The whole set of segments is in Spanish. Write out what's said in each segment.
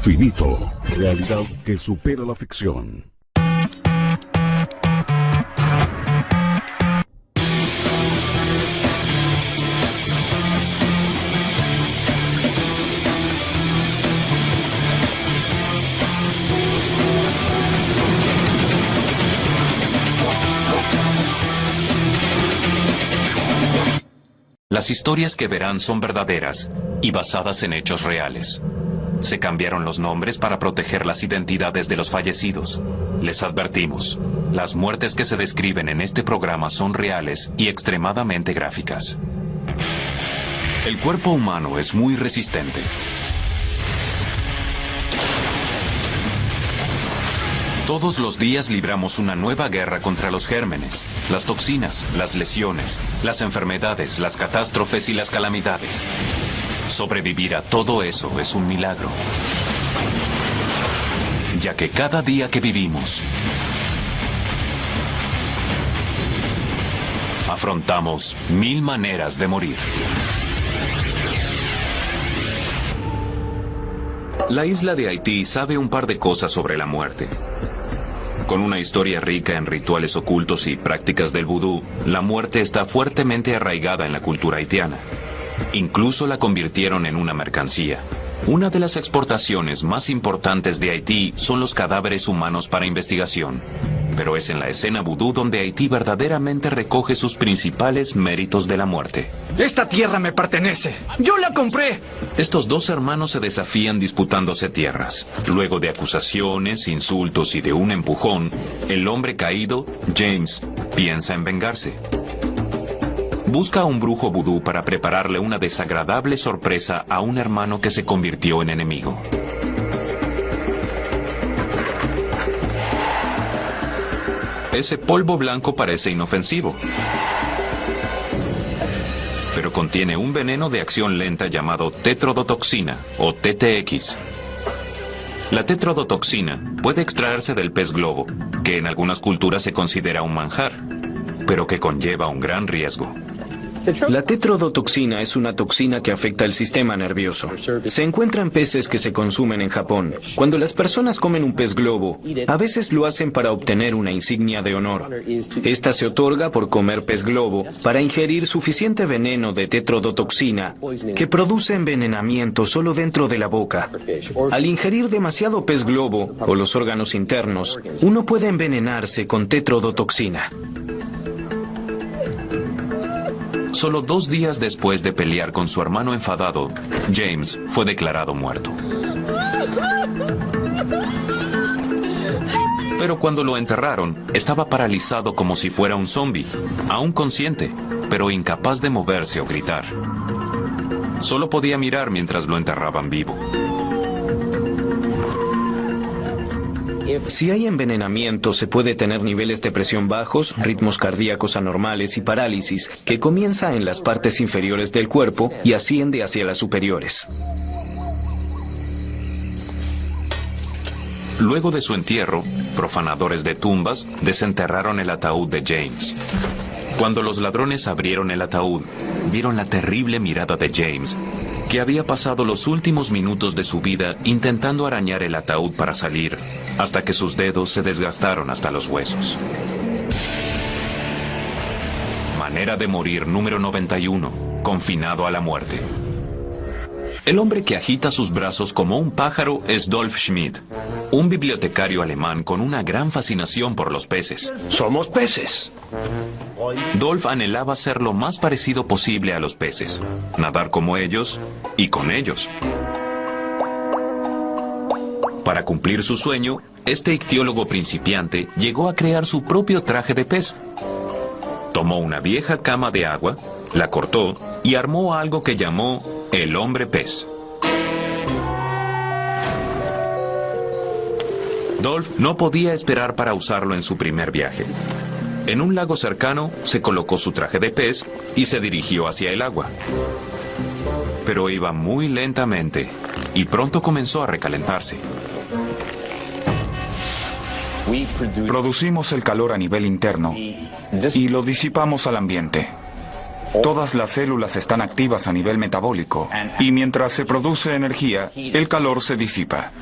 Infinito. Realidad que supera la ficción. Las historias que verán son verdaderas y basadas en hechos reales. Se cambiaron los nombres para proteger las identidades de los fallecidos. Les advertimos, las muertes que se describen en este programa son reales y extremadamente gráficas. El cuerpo humano es muy resistente. Todos los días libramos una nueva guerra contra los gérmenes, las toxinas, las lesiones, las enfermedades, las catástrofes y las calamidades. Sobrevivir a todo eso es un milagro, ya que cada día que vivimos, afrontamos 1000 maneras de morir. La isla de Haití sabe un par de cosas sobre la muerte. Con una historia rica en rituales ocultos y prácticas del vudú, la muerte está fuertemente arraigada en la cultura haitiana. Incluso la convirtieron en una mercancía. Una de las exportaciones más importantes de Haití son los cadáveres humanos para investigación. Pero es en la escena vudú donde Haití verdaderamente recoge sus principales méritos de la muerte. ¡Esta tierra me pertenece! ¡Yo la compré! Estos dos hermanos se desafían disputándose tierras. Luego de acusaciones, insultos y de un empujón, el hombre caído, James, piensa en vengarse. Busca a un brujo vudú para prepararle una desagradable sorpresa a un hermano que se convirtió en enemigo. Ese polvo blanco parece inofensivo, pero contiene un veneno de acción lenta llamado tetrodotoxina o TTX. La tetrodotoxina puede extraerse del pez globo, que en algunas culturas se considera un manjar, pero que conlleva un gran riesgo. La tetrodotoxina es una toxina que afecta el sistema nervioso. Se encuentra en peces que se consumen en Japón. Cuando las personas comen un pez globo, a veces lo hacen para obtener una insignia de honor. Esta se otorga por comer pez globo para ingerir suficiente veneno de tetrodotoxina que produce envenenamiento solo dentro de la boca. Al ingerir demasiado pez globo o los órganos internos, uno puede envenenarse con tetrodotoxina. Solo 2 días después de pelear con su hermano enfadado, James fue declarado muerto. Pero cuando lo enterraron, estaba paralizado como si fuera un zombie, aún consciente, pero incapaz de moverse o gritar. Solo podía mirar mientras lo enterraban vivo. Si hay envenenamiento, se puede tener niveles de presión bajos, ritmos cardíacos anormales y parálisis, que comienza en las partes inferiores del cuerpo y asciende hacia las superiores. Luego de su entierro, profanadores de tumbas desenterraron el ataúd de James. Cuando los ladrones abrieron el ataúd, vieron la terrible mirada de James, que había pasado los últimos minutos de su vida intentando arañar el ataúd para salir, hasta que sus dedos se desgastaron hasta los huesos. Manera de morir número 91, confinado a la muerte. El hombre que agita sus brazos como un pájaro es Dolph Schmidt, un bibliotecario alemán con una gran fascinación por los peces. Somos peces. Dolph anhelaba ser lo más parecido posible a los peces, nadar como ellos y con ellos. Para cumplir su sueño, este ictiólogo principiante llegó a crear su propio traje de pez. Tomó una vieja cama de agua, la cortó y armó algo que llamó el hombre pez. Dolph no podía esperar para usarlo en su primer viaje. En un lago cercano, se colocó su traje de pez y se dirigió hacia el agua. Pero iba muy lentamente y pronto comenzó a recalentarse. Producimos el calor a nivel interno y lo disipamos al ambiente. Todas las células están activas a nivel metabólico y mientras se produce energía, el calor se disipa.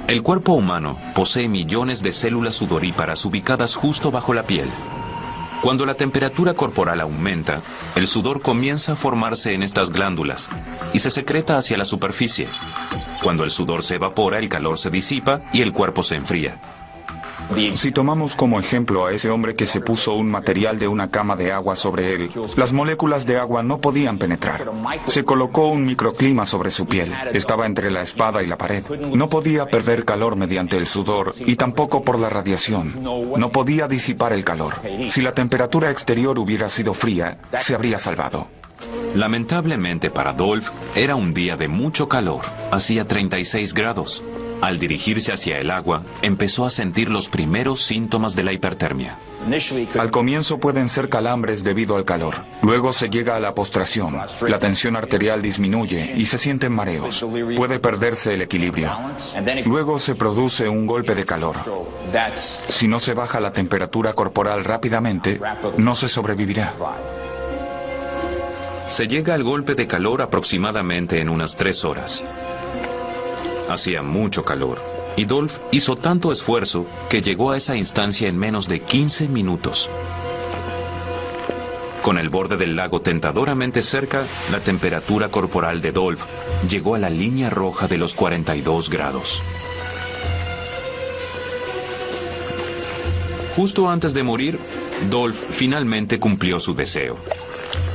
El cuerpo humano posee millones de células sudoríparas ubicadas justo bajo la piel. Cuando la temperatura corporal aumenta, el sudor comienza a formarse en estas glándulas y se secreta hacia la superficie. Cuando el sudor se evapora, el calor se disipa y el cuerpo se enfría. Si tomamos como ejemplo a ese hombre que se puso un material de una cama de agua sobre él, las moléculas de agua no podían penetrar. Se colocó un microclima sobre su piel. Estaba entre la espada y la pared. No podía perder calor mediante el sudor y tampoco por la radiación. No podía disipar el calor. Si la temperatura exterior hubiera sido fría, se habría salvado. Lamentablemente para Dolph, era un día de mucho calor. Hacía 36 grados. Al dirigirse hacia el agua, empezó a sentir los primeros síntomas de la hipertermia. Al comienzo pueden ser calambres debido al calor. Luego se llega a la postración. La tensión arterial disminuye y se sienten mareos. Puede perderse el equilibrio. Luego se produce un golpe de calor. Si no se baja la temperatura corporal rápidamente, no se sobrevivirá. Se llega al golpe de calor aproximadamente en unas 3 horas. Hacía mucho calor, y Dolph hizo tanto esfuerzo que llegó a esa instancia en menos de 15 minutos. Con el borde del lago tentadoramente cerca, la temperatura corporal de Dolph llegó a la línea roja de los 42 grados. Justo antes de morir, Dolph finalmente cumplió su deseo.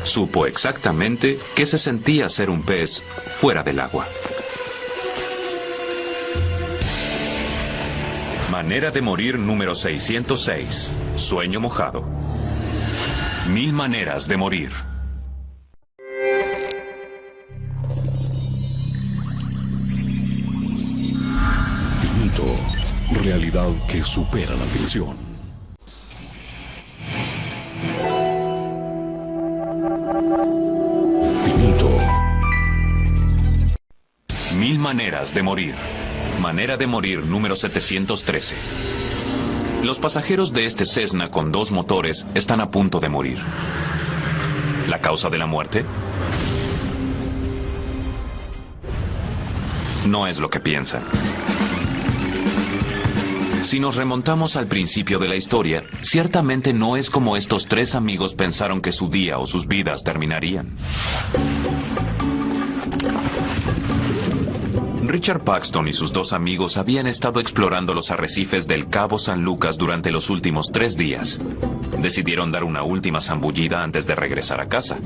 Supo exactamente qué se sentía ser un pez fuera del agua. Manera de morir número 606. Sueño mojado. 1000 maneras de morir. Mito. Realidad que supera la ficción. Mito. 1000 maneras de morir. Manera de morir número 713. Los pasajeros de este Cessna con 2 motores están a punto de morir. ¿La causa de la muerte? No es lo que piensan. Si nos remontamos al principio de la historia, ciertamente no es como estos 3 amigos pensaron que su día o sus vidas terminarían. Richard Paxton y sus 2 amigos habían estado explorando los arrecifes del Cabo San Lucas durante los últimos 3 días. Decidieron dar una última zambullida antes de regresar a casa.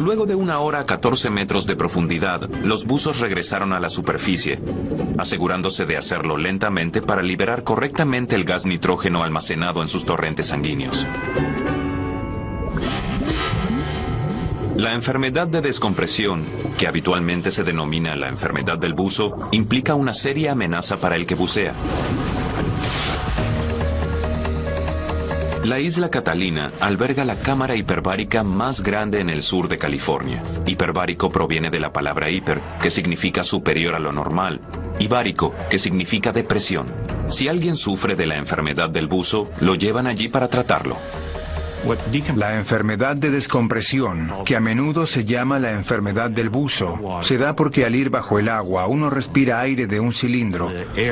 Luego de 1 hora a 14 metros de profundidad, los buzos regresaron a la superficie, asegurándose de hacerlo lentamente para liberar correctamente el gas nitrógeno almacenado en sus torrentes sanguíneos. La enfermedad de descompresión, que habitualmente se denomina la enfermedad del buzo, implica una seria amenaza para el que bucea. La isla Catalina alberga la cámara hiperbárica más grande en el sur de California. Hiperbárico proviene de la palabra hiper, que significa superior a lo normal, y bárico, que significa depresión. Si alguien sufre de la enfermedad del buzo, lo llevan allí para tratarlo. La enfermedad de descompresión, que a menudo se llama la enfermedad del buzo, se da porque al ir bajo el agua uno respira aire de un cilindro,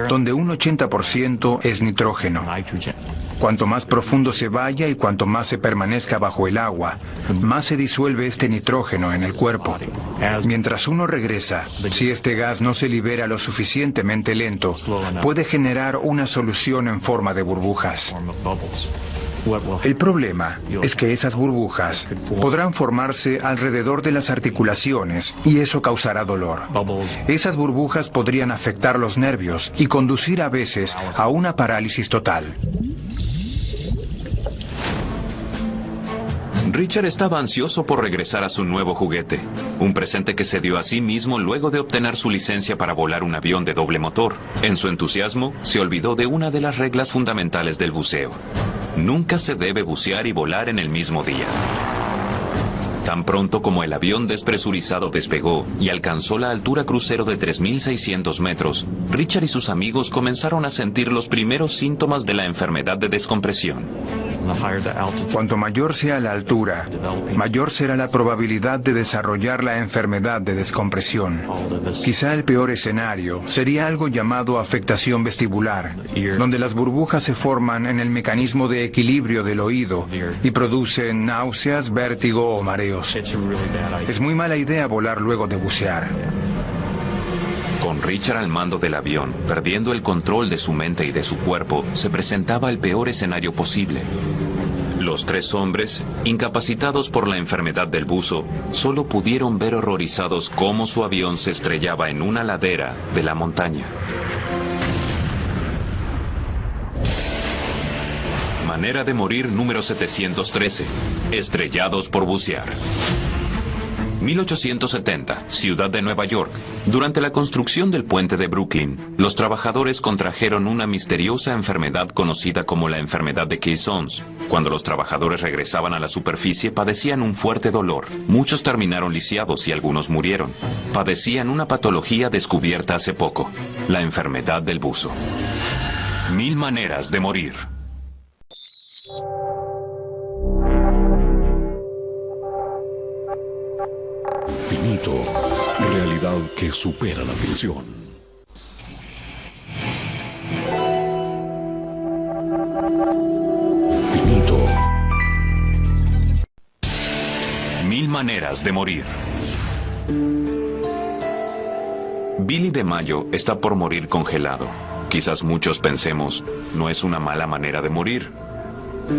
donde un 80% es nitrógeno. Cuanto más profundo se vaya y cuanto más se permanezca bajo el agua, más se disuelve este nitrógeno en el cuerpo. Mientras uno regresa, si este gas no se libera lo suficientemente lento, puede generar una solución en forma de burbujas. El problema es que esas burbujas podrán formarse alrededor de las articulaciones y eso causará dolor. Esas burbujas podrían afectar los nervios y conducir a veces a una parálisis total. Richard estaba ansioso por regresar a su nuevo juguete, un presente que se dio a sí mismo luego de obtener su licencia para volar un avión de doble motor. En su entusiasmo, se olvidó de una de las reglas fundamentales del buceo. Nunca se debe bucear y volar en el mismo día. Tan pronto como el avión despresurizado despegó y alcanzó la altura crucero de 3.600 metros, Richard y sus amigos comenzaron a sentir los primeros síntomas de la enfermedad de descompresión. Cuanto mayor sea la altura, mayor será la probabilidad de desarrollar la enfermedad de descompresión. Quizá el peor escenario sería algo llamado afectación vestibular, donde las burbujas se forman en el mecanismo de equilibrio del oído y producen náuseas, vértigo o mareos. Es muy mala idea volar luego de bucear. Con Richard al mando del avión, perdiendo el control de su mente y de su cuerpo, se presentaba el peor escenario posible. Los tres hombres, incapacitados por la enfermedad del buzo, solo pudieron ver horrorizados cómo su avión se estrellaba en una ladera de la montaña. Manera de morir número 713. Estrellados por bucear. 1870, Ciudad de Nueva York. Durante la construcción del puente de Brooklyn, los trabajadores contrajeron una misteriosa enfermedad conocida como la enfermedad de Caissons. Cuando los trabajadores regresaban a la superficie, padecían un fuerte dolor. Muchos terminaron lisiados y algunos murieron. Padecían una patología descubierta hace poco, la enfermedad del buzo. 1000 maneras de morir. Finito. Realidad que supera la ficción. Finito. 1000 maneras de morir. Billy DeMaio está por morir congelado. Quizás muchos pensemos, no es una mala manera de morir.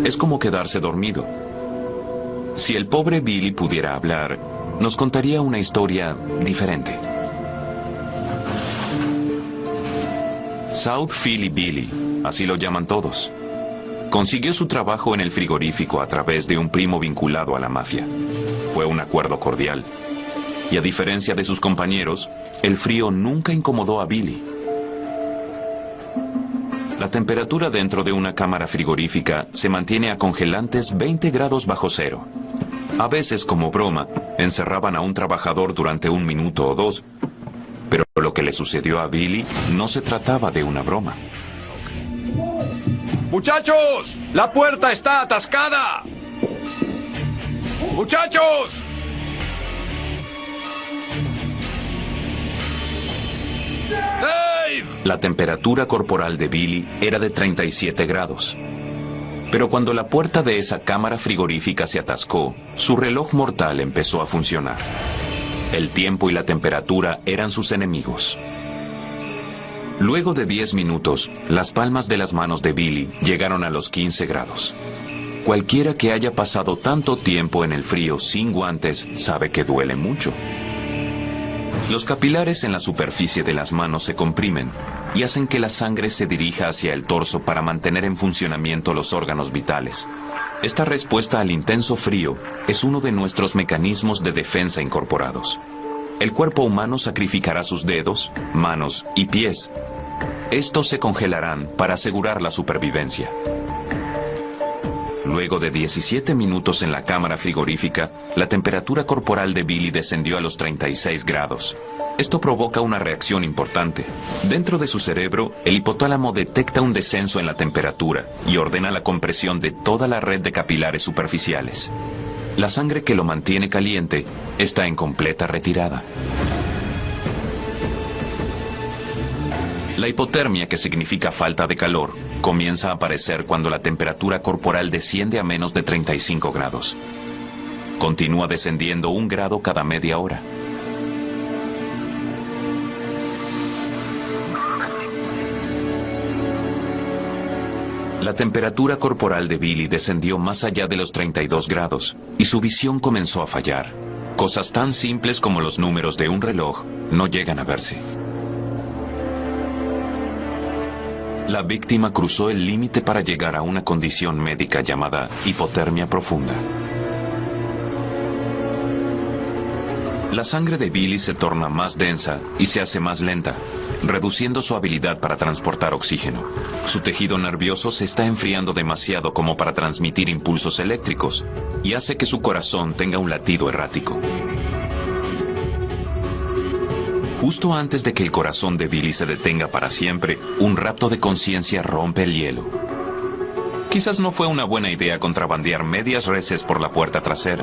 Es como quedarse dormido. Si el pobre Billy pudiera hablar, nos contaría una historia diferente. South Philly Billy, así lo llaman todos. Consiguió su trabajo en el frigorífico a través de un primo vinculado a la mafia. Fue un acuerdo cordial. Y a diferencia de sus compañeros, el frío nunca incomodó a Billy. La temperatura dentro de una cámara frigorífica se mantiene a congelantes 20 grados bajo cero. A veces, como broma, encerraban a un trabajador durante 1 minuto o 2, pero lo que le sucedió a Billy no se trataba de una broma. ¡Muchachos! ¡La puerta está atascada! ¡Muchachos! ¡Dave! La temperatura corporal de Billy era de 37 grados. Pero cuando la puerta de esa cámara frigorífica se atascó, su reloj mortal empezó a funcionar. El tiempo y la temperatura eran sus enemigos. Luego de 10 minutos, las palmas de las manos de Billy llegaron a los 15 grados. Cualquiera que haya pasado tanto tiempo en el frío sin guantes sabe que duele mucho. Los capilares en la superficie de las manos se comprimen y hacen que la sangre se dirija hacia el torso para mantener en funcionamiento los órganos vitales. Esta respuesta al intenso frío es uno de nuestros mecanismos de defensa incorporados. El cuerpo humano sacrificará sus dedos, manos y pies. Estos se congelarán para asegurar la supervivencia. Luego de 17 minutos en la cámara frigorífica, la temperatura corporal de Billy descendió a los 36 grados. Esto provoca una reacción importante. Dentro de su cerebro, el hipotálamo detecta un descenso en la temperatura y ordena la compresión de toda la red de capilares superficiales. La sangre que lo mantiene caliente está en completa retirada. La hipotermia, que significa falta de calor, comienza a aparecer cuando la temperatura corporal desciende a menos de 35 grados. Continúa descendiendo 1 grado cada media hora. La temperatura corporal de Billy descendió más allá de los 32 grados y su visión comenzó a fallar. Cosas tan simples como los números de un reloj no llegan a verse. La víctima cruzó el límite para llegar a una condición médica llamada hipotermia profunda. La sangre de Billy se torna más densa y se hace más lenta, reduciendo su habilidad para transportar oxígeno. Su tejido nervioso se está enfriando demasiado como para transmitir impulsos eléctricos y hace que su corazón tenga un latido errático. Justo antes de que el corazón de Billy se detenga para siempre, un rapto de conciencia rompe el hielo. Quizás no fue una buena idea contrabandear medias reses por la puerta trasera.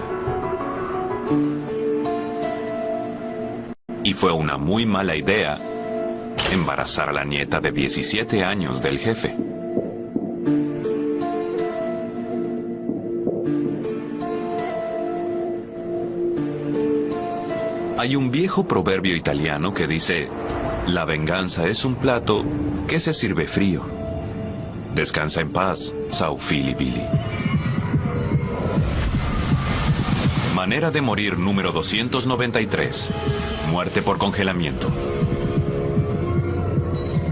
Y fue una muy mala idea embarazar a la nieta de 17 años del jefe. Hay un viejo proverbio italiano que dice: la venganza es un plato que se sirve frío. Descansa en paz, Sau Fili Billy. Manera de morir número 293. Muerte por congelamiento.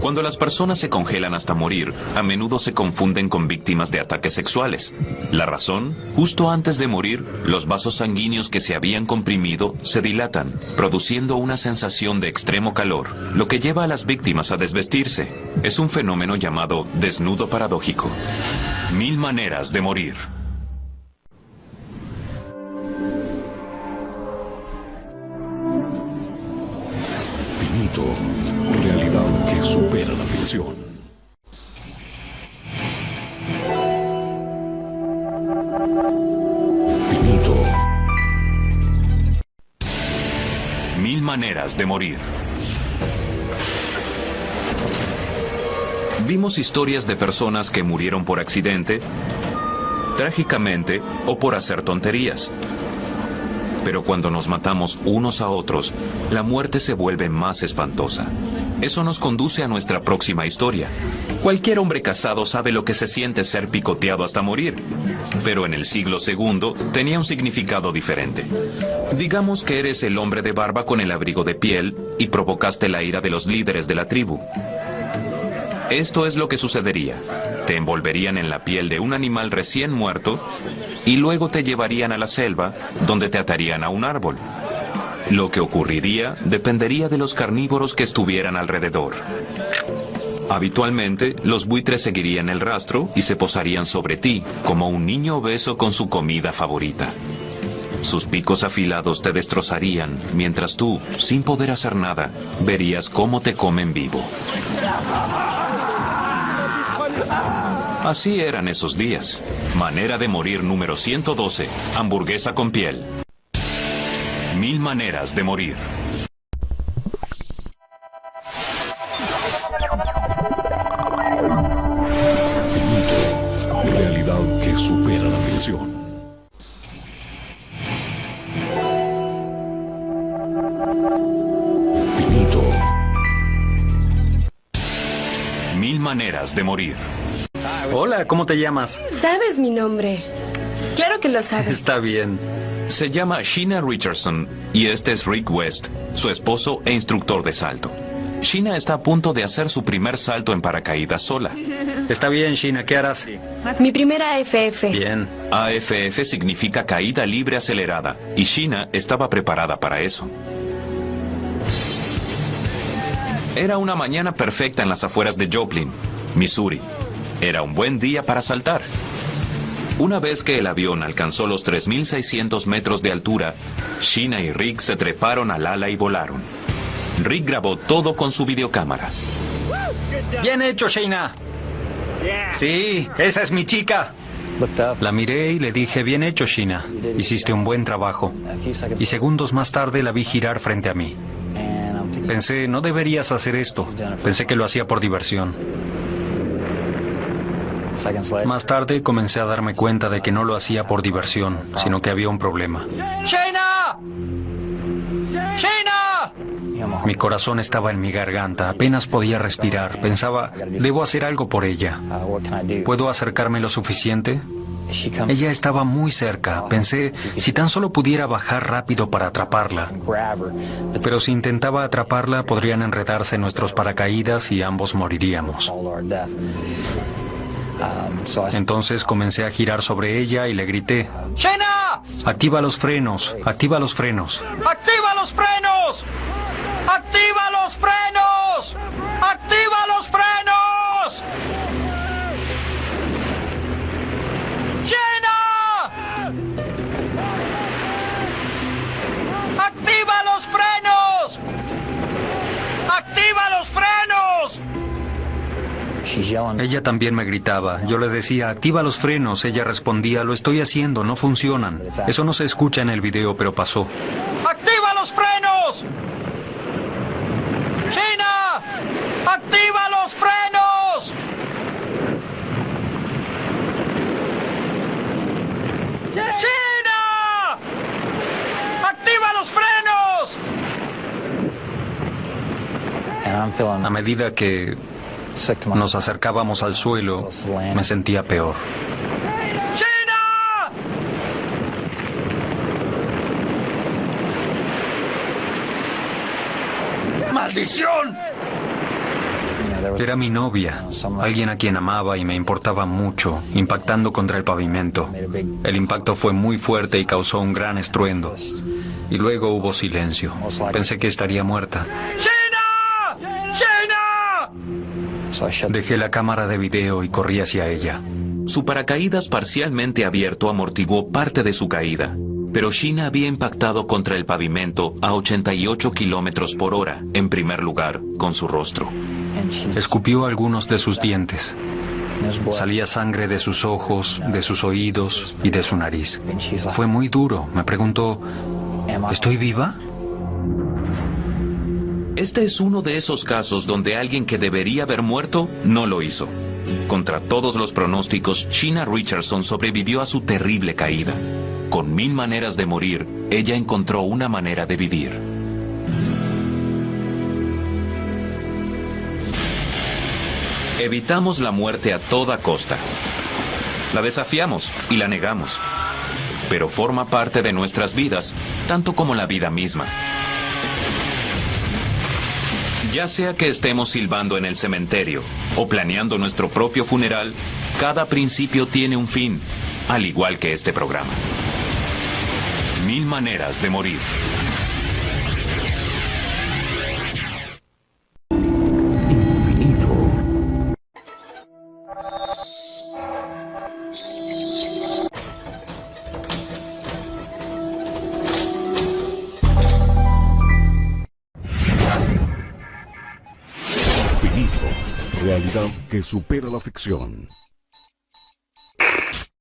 Cuando las personas se congelan hasta morir, a menudo se confunden con víctimas de ataques sexuales. La razón: justo antes de morir, los vasos sanguíneos que se habían comprimido se dilatan, produciendo una sensación de extremo calor, lo que lleva a las víctimas a desvestirse. Es un fenómeno llamado desnudo paradójico. 1000 maneras de morir. Finito. Realidad que supera la ficción. Finito. 1000 maneras de morir. Vimos historias de personas que murieron por accidente, trágicamente o por hacer tonterías. Pero cuando nos matamos unos a otros, la muerte se vuelve más espantosa. Eso nos conduce a nuestra próxima historia. Cualquier hombre casado sabe lo que se siente ser picoteado hasta morir. Pero en el siglo II tenía un significado diferente. Digamos que eres el hombre de barba con el abrigo de piel y provocaste la ira de los líderes de la tribu. Esto es lo que sucedería. Te envolverían en la piel de un animal recién muerto y luego te llevarían a la selva, donde te atarían a un árbol. Lo que ocurriría dependería de los carnívoros que estuvieran alrededor. Habitualmente, los buitres seguirían el rastro y se posarían sobre ti, como un niño obeso con su comida favorita. Sus picos afilados te destrozarían, mientras tú, sin poder hacer nada, verías cómo te comen vivo. Así eran esos días. Manera de morir número 112. Hamburguesa con piel. 1000 maneras de morir. Finito. Realidad que supera la ficción. Finito. 1000 maneras de morir. Hola, ¿cómo te llamas? Sabes mi nombre. Claro que lo sabes. Está bien. Se llama Sheena Richardson y este es Rick West, su esposo e instructor de salto. Sheena está a punto de hacer su primer salto en paracaídas sola. Está bien, Sheena, ¿qué harás? Mi primera AFF. Bien. AFF significa caída libre acelerada y Sheena estaba preparada para eso. Era una mañana perfecta en las afueras de Joplin, Missouri. Era un buen día para saltar. Una vez que el avión alcanzó los 3.600 metros de altura, Sheena y Rick se treparon al ala y volaron. Rick grabó todo con su videocámara. Bien hecho, Sheena. Sí, esa es mi chica. La miré y le dije, bien hecho, Sheena. Hiciste un buen trabajo. Y segundos más tarde la vi girar frente a mí. Pensé, no deberías hacer esto. Pensé que lo hacía por diversión. Más tarde comencé a darme cuenta de que no lo hacía por diversión, sino que había un problema. ¡Sheena! ¡Sheena! Mi corazón estaba en mi garganta, apenas podía respirar. Pensaba, debo hacer algo por ella. ¿Puedo acercarme lo suficiente? Ella estaba muy cerca. Pensé, si tan solo pudiera bajar rápido para atraparla. Pero si intentaba atraparla, podrían enredarse en nuestros paracaídas y ambos moriríamos. Entonces comencé a girar sobre ella y le grité, ¡Sheena! ¡Activa los frenos! ¡Activa los frenos! ¡Activa los frenos! ¡Activa los frenos! ¡Activa los frenos! ¡Sheena! ¡Activa los frenos! ¡Activa los frenos! Ella también me gritaba. Yo le decía, activa los frenos. Ella respondía, lo estoy haciendo, no funcionan. Eso no se escucha en el video, pero pasó. ¡Activa los frenos! ¡China! ¡Activa los frenos! ¡China! ¡Activa los frenos! A medida que nos acercábamos al suelo, me sentía peor. ¡China! ¡Maldición! Era mi novia, alguien a quien amaba y me importaba mucho, impactando contra el pavimento. El impacto fue muy fuerte y causó un gran estruendo. Y luego hubo silencio. Pensé que estaría muerta. ¡China! ¡China! Dejé la cámara de video y corrí hacia ella. Su paracaídas parcialmente abierto amortiguó parte de su caída, pero Sheena había impactado contra el pavimento a 88 kilómetros por hora, en primer lugar, con su rostro. Escupió algunos de sus dientes. Salía sangre de sus ojos, de sus oídos y de su nariz. Fue muy duro. Me preguntó, ¿estoy viva? Este es uno de esos casos donde alguien que debería haber muerto no lo hizo. Contra todos los pronósticos, Sheena Richardson sobrevivió a su terrible caída. Con 1000 maneras de morir, ella encontró una manera de vivir. Evitamos la muerte a toda costa. La desafiamos y la negamos. Pero forma parte de nuestras vidas, tanto como la vida misma. Ya sea que estemos silbando en el cementerio o planeando nuestro propio funeral, cada principio tiene un fin, al igual que este programa. 1000 maneras de morir. Infinito. Infinito. Realidad que supera la ficción.